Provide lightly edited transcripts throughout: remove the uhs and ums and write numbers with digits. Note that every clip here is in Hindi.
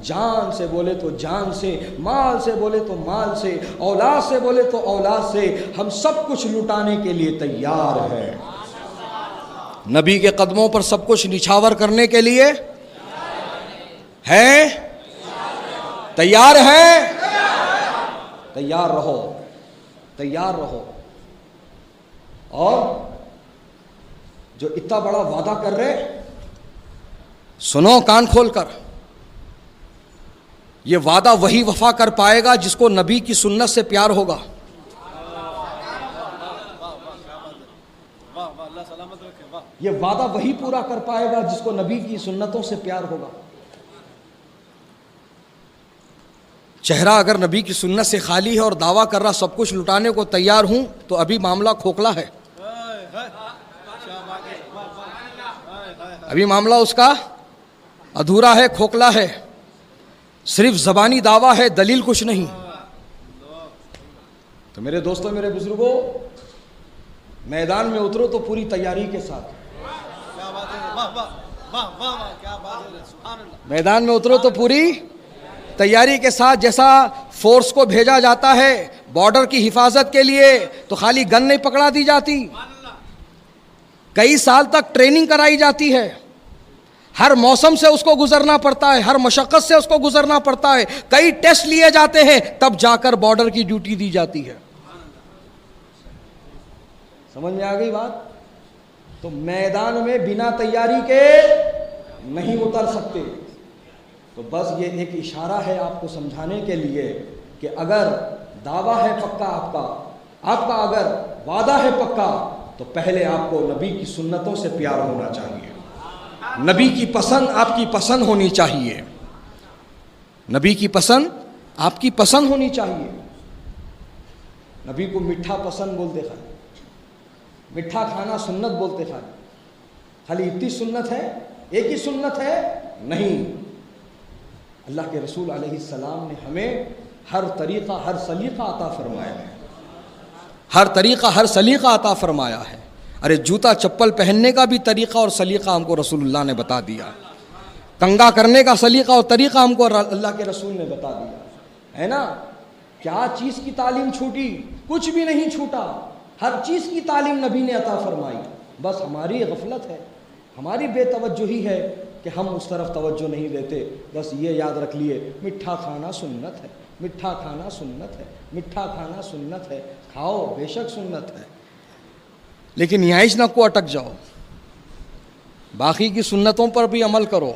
जान से बोले तो जान से, माल से बोले तो माल से, औलाद से बोले तो औलाद से, हम सब कुछ लुटाने के लिए तैयार है। नबी के कदमों पर सब कुछ निछावर करने के लिए है, तैयार है, तैयार रहो, तैयार रहो। और जो इतना बड़ा वादा कर रहे, सुनो कान खोलकर, ये वादा वही वफा कर पाएगा जिसको नबी की सुन्नत से प्यार होगा। ये वादा वही पूरा कर पाएगा जिसको नबी की सुन्नतों से प्यार होगा। चेहरा अगर नबी की सुन्नत से खाली है और दावा कर रहा सब कुछ लुटाने को तैयार हूं, तो अभी मामला खोखला है, अभी मामला उसका अधूरा है, खोखला है, सिर्फ ज़बानी दावा है, दलील कुछ नहीं। तो मेरे दोस्तों, मेरे बुजुर्गों, मैदान में उतरो तो पूरी तैयारी के साथ, मैदान में उतरो तो पूरी तैयारी के साथ। जैसा फोर्स को भेजा जाता है बॉर्डर की हिफाजत के लिए, तो खाली गन नहीं पकड़ा दी जाती, कई साल तक ट्रेनिंग कराई जाती है, हर मौसम से उसको गुजरना पड़ता है, हर मशक्क़त से उसको गुजरना पड़ता है, कई टेस्ट लिए जाते हैं, तब जाकर बॉर्डर की ड्यूटी दी जाती है। समझ में आ गई बात? तो मैदान में बिना तैयारी के नहीं उतर सकते। तो बस ये एक इशारा है आपको समझाने के लिए कि अगर दावा है पक्का आपका अगर वादा है पक्का, तो पहले आपको नबी की सुन्नतों से प्यार होना चाहिए, नबी की पसंद आपकी पसंद होनी चाहिए, नबी की पसंद आपकी पसंद होनी चाहिए। नबी को मीठा पसंद बोलते खाली, मीठा खाना सुन्नत बोलते खाली इतनी सुन्नत है, एक ही सुन्नत है? नहीं। अल्लाह के रसूल अलैहिस्सलाम ने हमें हर तरीक़ा हर सलीक़ा अता फरमाया है, हर तरीक़ा हर सलीक़ा अता फरमाया है। अरे जूता चप्पल पहनने का भी तरीक़ा और सलीक़ा हमको रसूलुल्लाह ने बता दिया, कंगा करने का सलीक़ा और तरीक़ा हमको अल्लाह के रसूल ने बता दिया, है ना? क्या चीज़ की तालीम छूटी? कुछ भी नहीं छूटा, हर चीज़ की तालीम नबी ने अता फरमाई। बस हमारी गफलत है, हमारी बेतवज्जोही है कि हम उस तरफ तवज्जो नहीं देते। बस ये याद रख लिए, मिठा खाना सुन्नत है, मिठा खाना सुन्नत है, मिठा खाना सुन्नत है, खाओ बेशक सुन्नत है, लेकिन याइश न को अटक जाओ, बाकी की सुन्नतों पर भी अमल करो।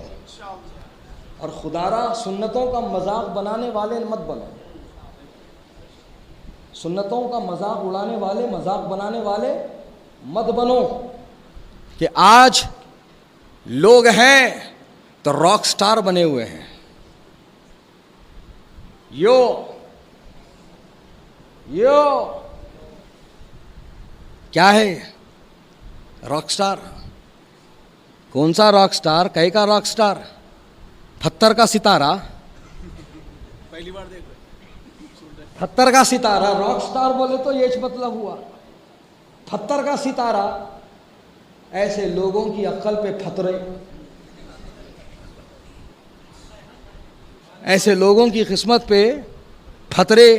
और खुदारा सुन्नतों का मजाक बनाने वाले मत बनो, सुन्नतों का मजाक उड़ाने वाले, मजाक बनाने वाले मत बनो। कि आज लोग हैं तो रॉक स्टार बने हुए हैं, यो क्या है रॉक स्टार? कौन सा रॉक स्टार? कहीं का रॉक स्टार? पत्थर का सितारा, पहली बार देख पत्थर का सितारा। रॉक स्टार बोले तो ये मतलब हुआ पत्थर का सितारा। ऐसे लोगों की अक्ल पे फतरे, ऐसे लोगों की किस्मत पे फतरे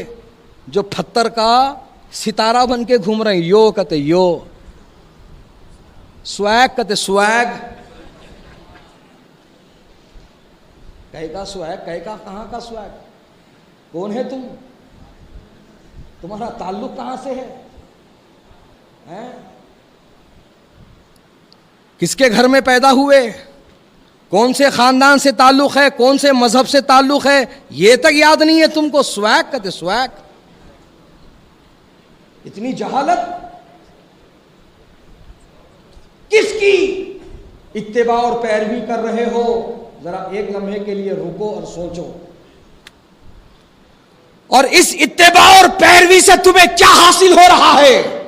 जो पत्थर का सितारा बन के घूम रहे हैं। यो कहते यो, स्वैग कहते स्वैग। कहीं का स्वैग, कहीं का कहाँ का स्वैग? कौन है तुम? तुम्हारा ताल्लुक कहाँ से है? किसके घर में पैदा हुए? कौन से खानदान से ताल्लुक है? कौन से मजहब से ताल्लुक है? ये तक याद नहीं है तुमको। स्वैग कहते स्वैग। इतनी जहालत किसकी इत्तेबा और पैरवी कर रहे हो? जरा एक लम्हे के लिए रुको और सोचो। और इस इत्तेबा और पैरवी से तुम्हें क्या हासिल हो रहा है?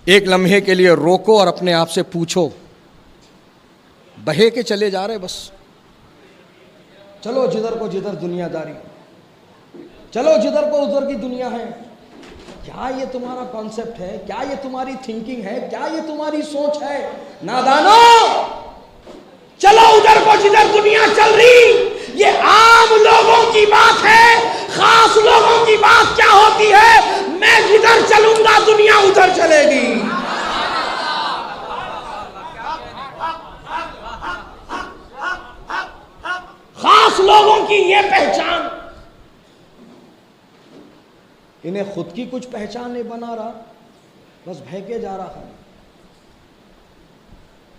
एक लम्हे के लिए रोको और अपने आप से पूछो। बहे के चले जा रहे बस, चलो जिधर को जिधर दुनियादारी, चलो जिधर को उधर की दुनिया है। क्या ये तुम्हारा कॉन्सेप्ट है? क्या ये तुम्हारी थिंकिंग है? क्या ये तुम्हारी सोच है? नादानो, चलो उधर को जिधर दुनिया चल रही। ये लोगों की ये पहचान, इन्हें खुद की कुछ पहचान नहीं बना रहा, बस भहके जा रहा है।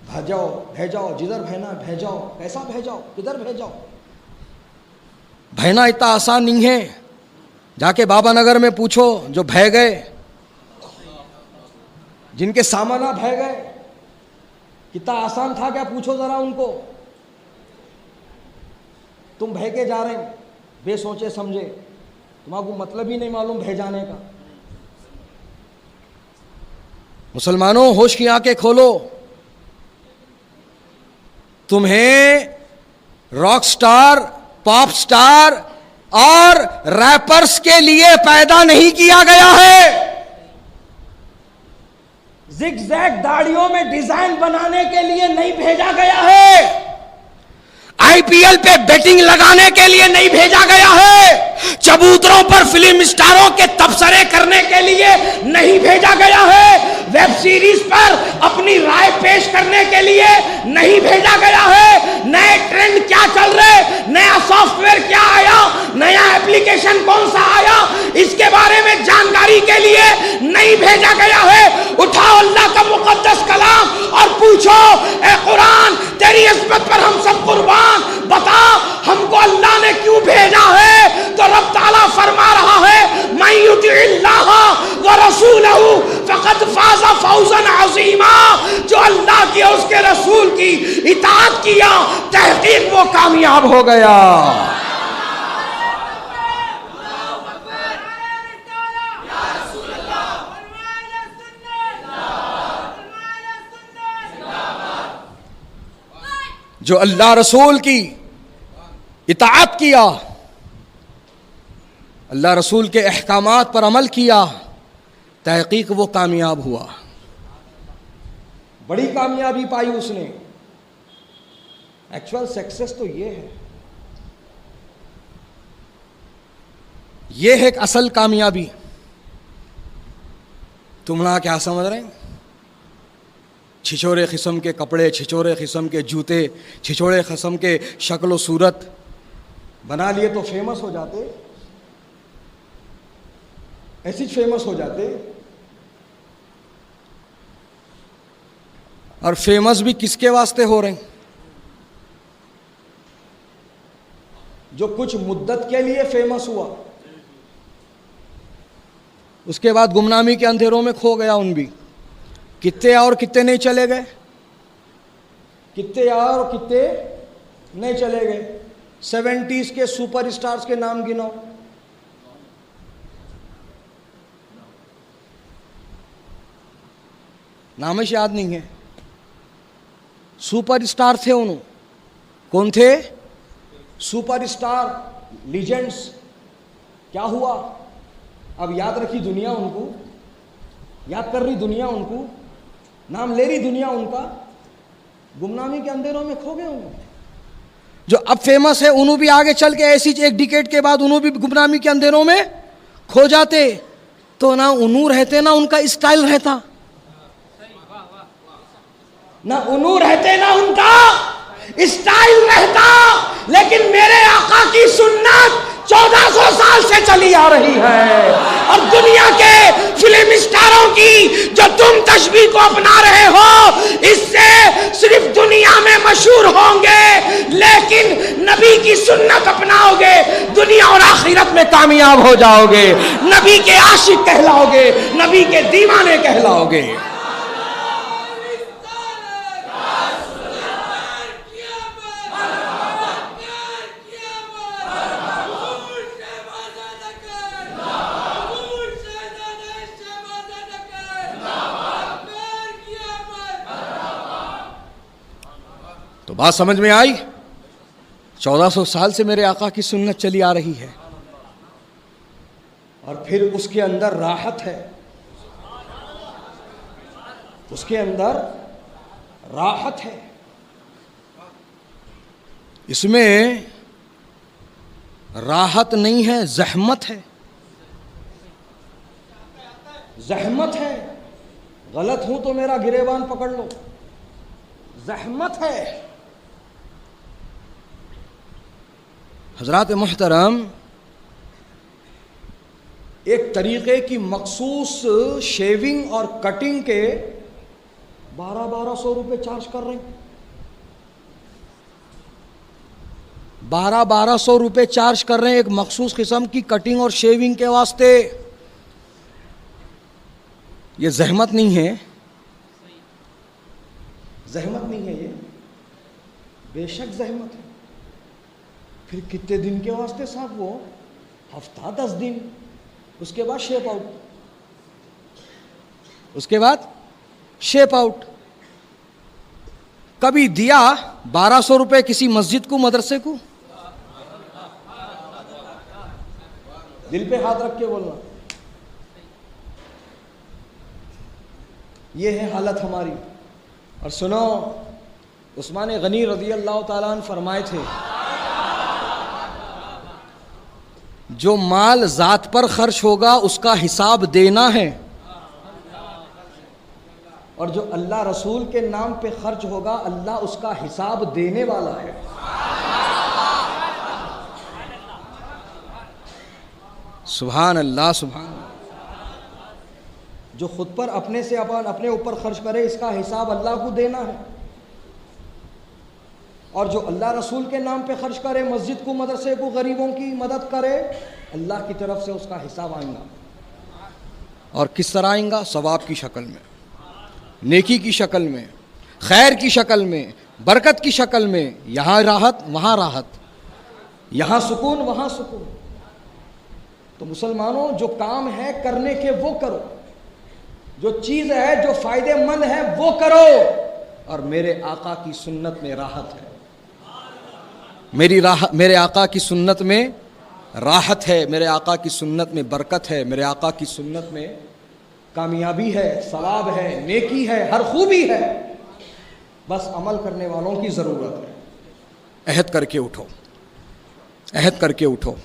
भेजाओ भेजाओ, जिधर बहना भेजाओ, कैसा भेजाओ, किधर भेजाओ। बहना इतना आसान नहीं है, जाके बाबा नगर में पूछो जो भय गए, जिनके सामाना भय गए, कितना आसान था क्या, पूछो जरा उनको। तुम भय के जा रहे हैं बेसोचे समझे, तुम्हारा मतलब ही नहीं मालूम भय जाने का। मुसलमानों, होश की आंखें खोलो। तुम्हें रॉक स्टार, पॉप स्टार और रैपर्स के लिए पैदा नहीं किया गया है। जिगजैग दाढ़ियों में डिजाइन बनाने के लिए नहीं भेजा गया है। आईपीएल पे बेटिंग लगाने के लिए नहीं भेजा गया है। चबूतरों पर फिल्म स्टारों के तबसरे करने के लिए नहीं भेजा गया है। वेब सीरीज पर अपनी राय पेश करने के लिए नहीं भेजा गया है। नए ट्रेंड क्या चल रहे, नया सॉफ्टवेयर क्या आया, नया एप्लीकेशन कौन सा आया, इसके बारे में जानकारी के लिए नहीं भेजा गया है। उठाओ अल्लाह का मुकद्दस कलाम और पूछो, ए कुरान, तेरी इस्मत पर हम सब कुर्बान, बता हमको अल्लाह ने क्यों भेजा है। तो रब ताला फरमा रहा है, मैं युतिइल्लाह व रसूलहू फक़द फाज़ा फौज़न अज़ीमा। जो अल्लाह की और उसके रसूल की इताअत किया, तहकीक वो कामयाब हो गया। जो अल्लाह रसूल की इताअत किया, अल्लाह रसूल के अहकामात पर अमल किया, तहकीक वो कामयाब हुआ। बड़ी कामयाबी पाई उसने। एक्चुअल सक्सेस तो ये है, ये है एक असल कामयाबी। तुम ना क्या समझ रहे हैं, छिछोरे किस्म के कपड़े, छिछोरे किस्म के जूते, छिछोरे किस्म के शक्ल सूरत बना लिए तो फेमस हो जाते, ऐसी फेमस हो जाते। और फेमस भी किसके वास्ते हो रहे हैं, जो कुछ मुद्दत के लिए फेमस हुआ, उसके बाद गुमनामी के अंधेरों में खो गया। उन भी कितने और कितने नहीं चले गए, कितने और कितने नहीं चले गए। 70s के सुपरस्टार्स के नाम गिनो। नाम ही याद नहीं है। सुपरस्टार थे उन्होंने। कौन थे? Superstar, legends. क्या हुआ? अब याद रखी दुनिया उनको, याद कर रही दुनिया उनको, नाम ले रही दुनिया उनका। गुमनामी के अंधेरों में खो गए उन्होंने। जो अब फेमस है उन्होंने भी आगे चल के ऐसी एक डिकेड के बाद उन्होंने भी गुमनामी के अंधेरों में खो जाते। तो ना उन्होंने रहते ना उनका स्टाइल रहता, ना उन्होंने रहते ना उनका स्टाइल रहता। लेकिन मेरे आका की सुन्नत 1400 साल से चली आ रही है। और दुनिया के फिल्म स्टारों की जो तुम तशबीह को अपना रहे हो, इससे सिर्फ दुनिया में मशहूर होंगे, लेकिन नबी की सुन्नत अपनाओगे, दुनिया और आखिरत में कामयाब हो जाओगे। नबी के आशिक कहलाओगे, नबी के दीवाने कहलाओगे। तो बात समझ में आई? 1400 साल से मेरे आका की सुन्नत चली आ रही है, और फिर उसके अंदर राहत है, उसके अंदर राहत है। इसमें राहत नहीं है, जहमत है। जहमत है। गलत हूं तो मेरा गिरेबान पकड़ लो। जहमत है। हज़रात मोहतरम, एक तरीक़े की मखसूस शेविंग और कटिंग के 1200 रुपये चार्ज कर रहे हैं। 1200 रुपये चार्ज कर रहे हैं एक मखसूस किस्म की कटिंग और शेविंग के वास्ते। ये जहमत नहीं है, जहमत नहीं है, ये बेशक जहमत है। फिर कितने दिन के वास्ते साहब? वो हफ्ता 10 दिन, उसके बाद शेप आउट, उसके बाद शेप आउट। कभी दिया 1200 रुपये किसी मस्जिद को, मदरसे को? दिल पे हाथ रख के बोलना। ये है हालत हमारी। और सुनो, उस्मान गनी रज़ी अल्लाह ताला अन्हु फरमाए थे, जो माल ज़ात पर खर्च होगा उसका हिसाब देना है, और जो अल्लाह रसूल के नाम पे खर्च होगा अल्लाह उसका हिसाब देने वाला है। सुभान अल्लाह, सुभान। जो खुद पर अपने से अपने ऊपर खर्च करे इसका हिसाब अल्लाह को देना है, और जो अल्लाह रसूल के नाम पे खर्च करे, मस्जिद को, मदरसे को, गरीबों की मदद करे, अल्लाह की तरफ से उसका हिसाब आएगा। और किस तरह आएगा? सवाब की शक्ल में, नेकी की शक्ल में, खैर की शक्ल में, बरकत की शक्ल में। यहाँ राहत, वहाँ राहत, यहाँ सुकून, वहाँ सुकून। तो मुसलमानों, जो काम है करने के वो करो, जो चीज़ है जो फ़ायदेमंद है वो करो, और मेरे आका की सुन्नत में राहत है। मेरे आका की सुन्नत में राहत है, मेरे आका की सुन्नत में बरकत है, मेरे आका की सुन्नत में कामयाबी है, सवाब है, नेकी है, हर खूबी है। बस अमल करने वालों की ज़रूरत है। अहद करके उठो, अहद करके उठो।